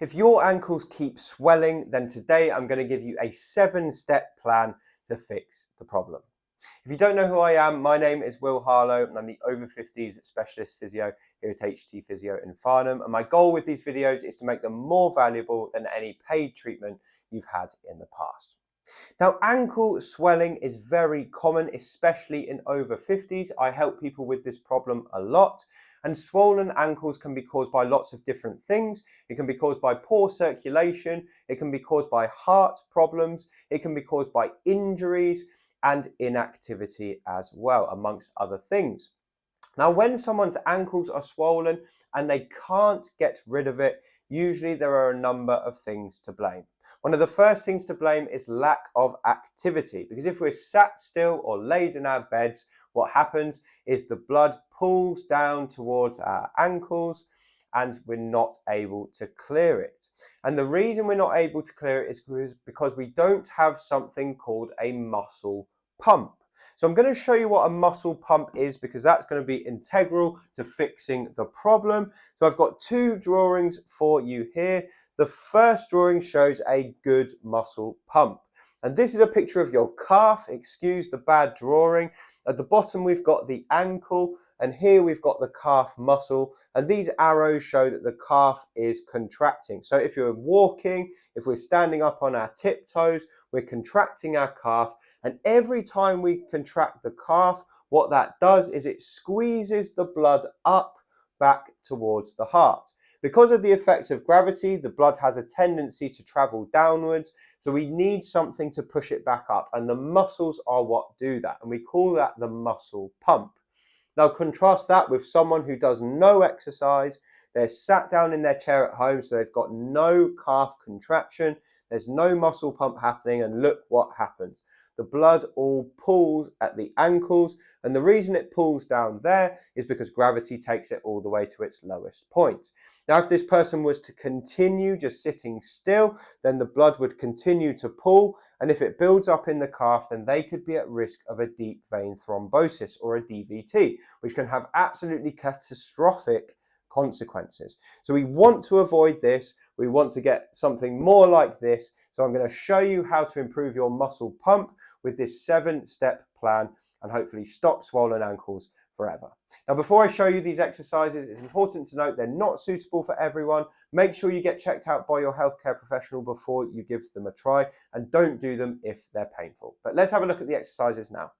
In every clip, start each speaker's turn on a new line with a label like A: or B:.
A: If your ankles keep swelling, then today I'm going to give you a 7-step plan to fix the problem. If you don't know who I am, my name is Will Harlow and I'm the Over-Fifties specialist physio here at HT Physio in Farnham. And my goal with these videos is to make them more valuable than any paid treatment you've had in the past. Now, ankle swelling is very common, especially in over 50s. I help people with this problem a lot. And swollen ankles can be caused by lots of different things. It can be caused by poor circulation. It can be caused by heart problems. It can be caused by injuries and inactivity as well, amongst other things. Now, when someone's ankles are swollen and they can't get rid of it, usually there are a number of things to blame. One of the first things to blame is lack of activity, because if we're sat still or laid in our beds, what happens is the blood pulls down towards our ankles and we're not able to clear it. And the reason we're not able to clear it is because we don't have something called a muscle pump. So I'm going to show you what a muscle pump is, because that's going to be integral to fixing the problem. So I've got two drawings for you here. The first drawing shows a good muscle pump. And this is a picture of your calf. Excuse the bad drawing. At the bottom, we've got the ankle, and here we've got the calf muscle. And these arrows show that the calf is contracting. So if you're walking, if we're standing up on our tiptoes, we're contracting our calf. And every time we contract the calf, what that does is it squeezes the blood up back towards the heart. Because of the effects of gravity, the blood has a tendency to travel downwards, so we need something to push it back up, and the muscles are what do that, and we call that the muscle pump. Now contrast that with someone who does no exercise. They're sat down in their chair at home, so they've got no calf contraction, there's no muscle pump happening, and look what happens. The blood all pulls at the ankles, and the reason it pulls down there is because gravity takes it all the way to its lowest point. Now, if this person was to continue just sitting still, then the blood would continue to pull, and if it builds up in the calf, then they could be at risk of a deep vein thrombosis or a DVT, which can have absolutely catastrophic consequences. So we want to avoid this. We want to get something more like this. So I'm going to show you how to improve your muscle pump with this 7-step plan and hopefully stop swollen ankles forever. Now, before I show you these exercises, it's important to note they're not suitable for everyone. Make sure you get checked out by your healthcare professional before you give them a try, and don't do them if they're painful. But let's have a look at the exercises now.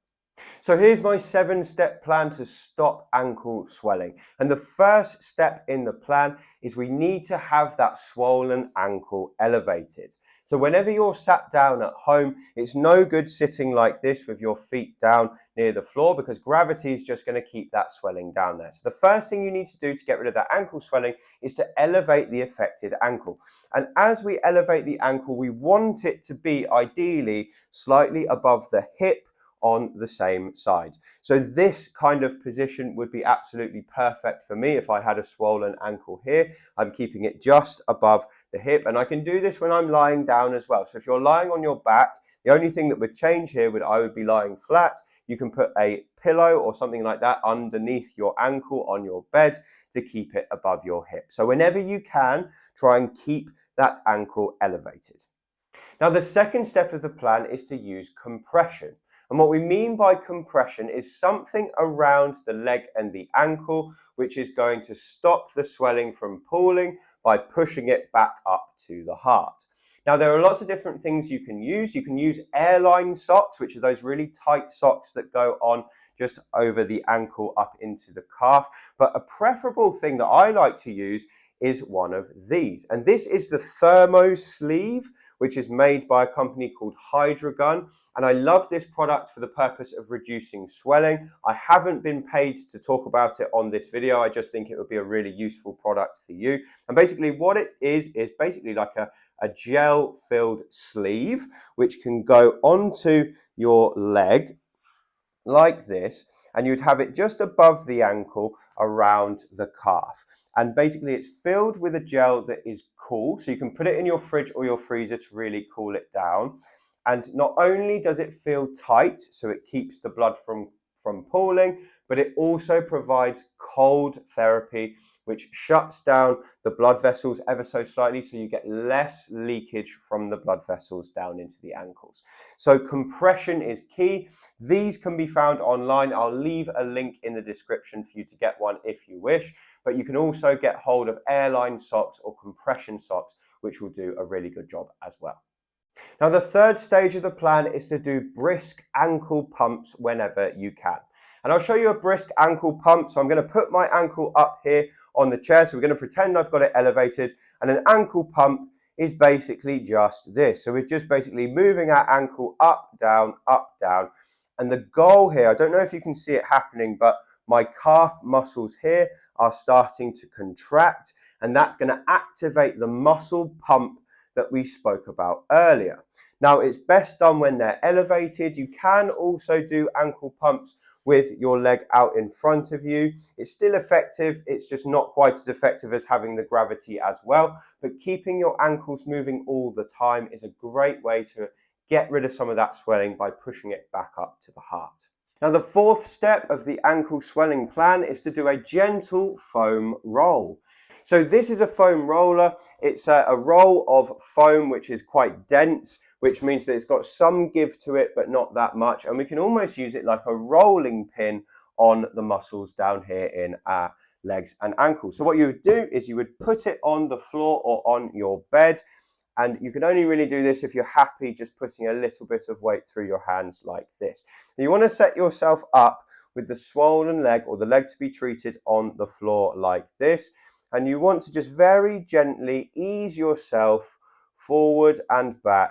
A: So here's my 7-step plan to stop ankle swelling. And the first step in the plan is we need to have that swollen ankle elevated. So whenever you're sat down at home, it's no good sitting like this with your feet down near the floor, because gravity is just going to keep that swelling down there. So the first thing you need to do to get rid of that ankle swelling is to elevate the affected ankle. And as we elevate the ankle, we want it to be ideally slightly above the hip on the same side. So this kind of position would be absolutely perfect for me if I had a swollen ankle here. I'm keeping it just above the hip, and I can do this when I'm lying down as well. So if you're lying on your back, the only thing that would change here would I would be lying flat. You can put a pillow or something like that underneath your ankle on your bed to keep it above your hip. So whenever you can, try and keep that ankle elevated. Now, the second step of the plan is to use compression. And what we mean by compression is something around the leg and the ankle, which is going to stop the swelling from pooling by pushing it back up to the heart. Now, there are lots of different things you can use. You can use airline socks, which are those really tight socks that go on just over the ankle up into the calf. But a preferable thing that I like to use is one of these. And this is the thermo sleeve, which is made by a company called Hydrogun. And I love this product for the purpose of reducing swelling. I haven't been paid to talk about it on this video. I just think it would be a really useful product for you. And basically what it is basically like a gel-filled sleeve, which can go onto your leg like this, and you'd have it just above the ankle around the calf. And basically it's filled with a gel that is cool, so you can put it in your fridge or your freezer to really cool it down. And not only does it feel tight, so it keeps the blood from pooling, but it also provides cold therapy which shuts down the blood vessels ever so slightly, so you get less leakage from the blood vessels down into the ankles. So compression is key. These can be found online. I'll leave a link in the description for you to get one if you wish, but you can also get hold of airline socks or compression socks, which will do a really good job as well. Now, the third stage of the plan is to do brisk ankle pumps whenever you can. And I'll show you a brisk ankle pump. So I'm going to put my ankle up here on the chair. So we're going to pretend I've got it elevated. And an ankle pump is basically just this. So we're just basically moving our ankle up, down, up, down. And the goal here, I don't know if you can see it happening, but my calf muscles here are starting to contract. And that's going to activate the muscle pump that we spoke about earlier. Now, it's best done when they're elevated. You can also do ankle pumps with your leg out in front of you. It's still effective. It's just not quite as effective as having the gravity as well. But keeping your ankles moving all the time is a great way to get rid of some of that swelling by pushing it back up to the heart. Now, the fourth step of the ankle swelling plan is to do a gentle foam roll. So this is a foam roller. It's a roll of foam which is quite dense, which means that it's got some give to it, but not that much. And we can almost use it like a rolling pin on the muscles down here in our legs and ankles. So what you would do is you would put it on the floor or on your bed. And you can only really do this if you're happy just putting a little bit of weight through your hands like this. Now you want to set yourself up with the swollen leg or the leg to be treated on the floor like this. And you want to just very gently ease yourself forward and back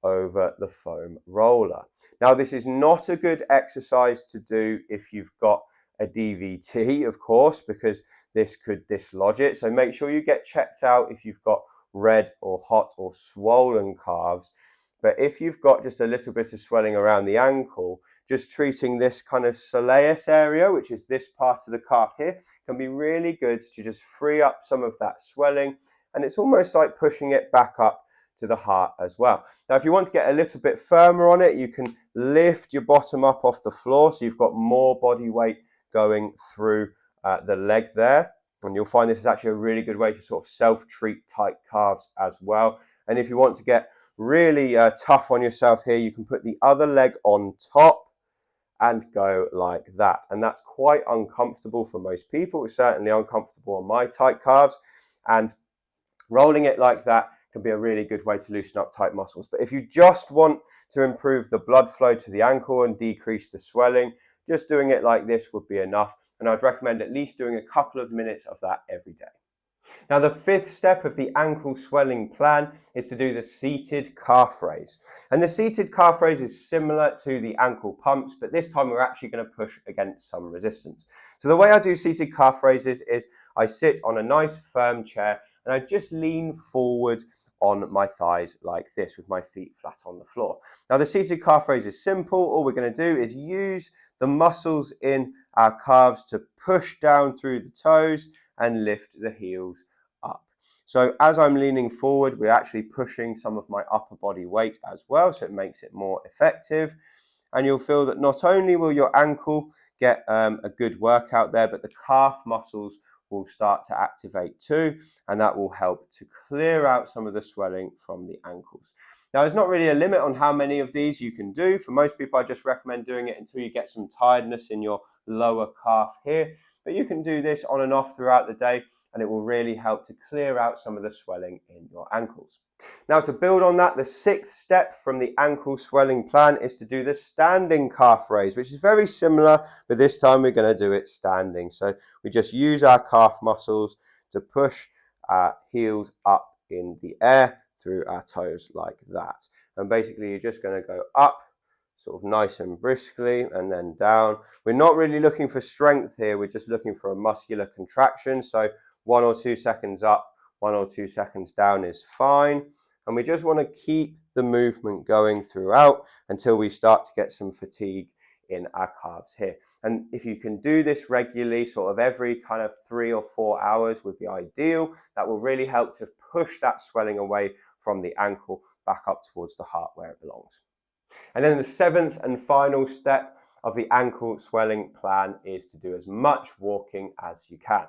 A: over the foam roller. Now, this is not a good exercise to do if you've got a DVT, of course, because this could dislodge it. So make sure you get checked out if you've got red or hot or swollen calves. But if you've got just a little bit of swelling around the ankle, just treating this kind of soleus area, which is this part of the calf here, can be really good to just free up some of that swelling. And it's almost like pushing it back up to the heart as well. Now, if you want to get a little bit firmer on it, you can lift your bottom up off the floor so you've got more body weight going through the leg there. And you'll find this is actually a really good way to sort of self-treat tight calves as well. And if you want to get really tough on yourself here, you can put the other leg on top and go like that. And that's quite uncomfortable for most people. It's certainly uncomfortable on my tight calves. And rolling it like that can be a really good way to loosen up tight muscles. But if you just want to improve the blood flow to the ankle and decrease the swelling, just doing it like this would be enough. And I'd recommend at least doing a couple of minutes of that every day. Now, the fifth step of the ankle swelling plan is to do the seated calf raise. And the seated calf raise is similar to the ankle pumps, but this time we're actually going to push against some resistance. So the way I do seated calf raises is I sit on a nice firm chair and I just lean forward on my thighs like this with my feet flat on the floor. Now, the seated calf raise is simple. All we're going to do is use the muscles in our calves to push down through the toes and lift the heels up. So as I'm leaning forward, we're actually pushing some of my upper body weight as well, so it makes it more effective. And you'll feel that not only will your ankle get a good workout there, but the calf muscles will start to activate too, and that will help to clear out some of the swelling from the ankles. Now, there's not really a limit on how many of these you can do. For most people, I just recommend doing it until you get some tiredness in your lower calf here. But you can do this on and off throughout the day, and it will really help to clear out some of the swelling in your ankles. Now, to build on that, the sixth step from the ankle swelling plan is to do the standing calf raise, which is very similar, but this time we're going to do it standing. So we just use our calf muscles to push our heels up in the air through our toes like that. And basically you're just going to go up sort of nice and briskly and then down. We're not really looking for strength here. We're just looking for a muscular contraction. So 1 or 2 seconds up, 1 or 2 seconds down is fine. And we just want to keep the movement going throughout until we start to get some fatigue in our calves here. And if you can do this regularly, sort of every kind of 3 or 4 hours would be ideal. That will really help to push that swelling away from the ankle back up towards the heart where it belongs. And then the seventh and final step of the ankle swelling plan is to do as much walking as you can.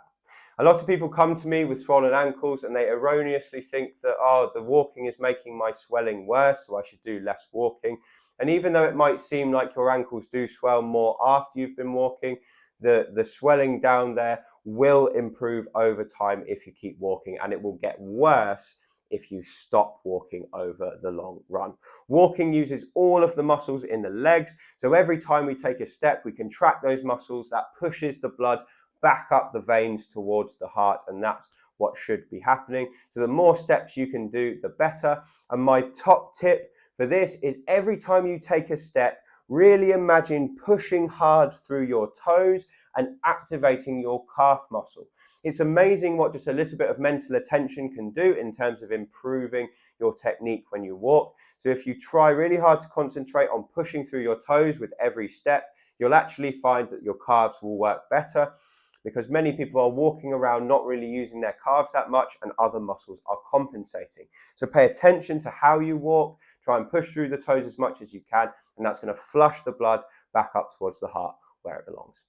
A: A lot of people come to me with swollen ankles and they erroneously think that, oh, the walking is making my swelling worse, so I should do less walking. And even though it might seem like your ankles do swell more after you've been walking, the swelling down there will improve over time if you keep walking, and it will get worse if you stop walking over the long run. Walking uses all of the muscles in the legs, so every time we take a step, we contract those muscles. That pushes the blood back up the veins towards the heart, and that's what should be happening. So the more steps you can do, the better. And my top tip for this is every time you take a step, really imagine pushing hard through your toes and activating your calf muscle. It's amazing what just a little bit of mental attention can do in terms of improving your technique when you walk. So if you try really hard to concentrate on pushing through your toes with every step, you'll actually find that your calves will work better, because many people are walking around not really using their calves that much and other muscles are compensating. So pay attention to how you walk, try and push through the toes as much as you can, and that's going to flush the blood back up towards the heart where it belongs.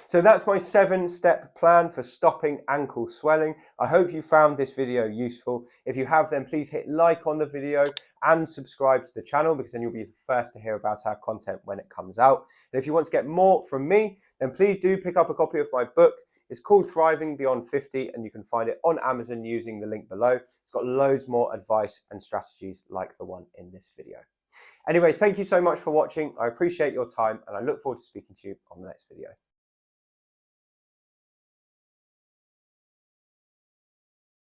A: So that's my 7-step plan for stopping ankle swelling. I hope you found this video useful. If you have, then please hit like on the video and subscribe to the channel, because then you'll be the first to hear about our content when it comes out. And if you want to get more from me, then please do pick up a copy of my book. It's called Thriving Beyond 50, and you can find it on Amazon using the link below. It's got loads more advice and strategies like the one in this video. Anyway, thank you so much for watching. I appreciate your time, and I look forward to speaking to you on the next video.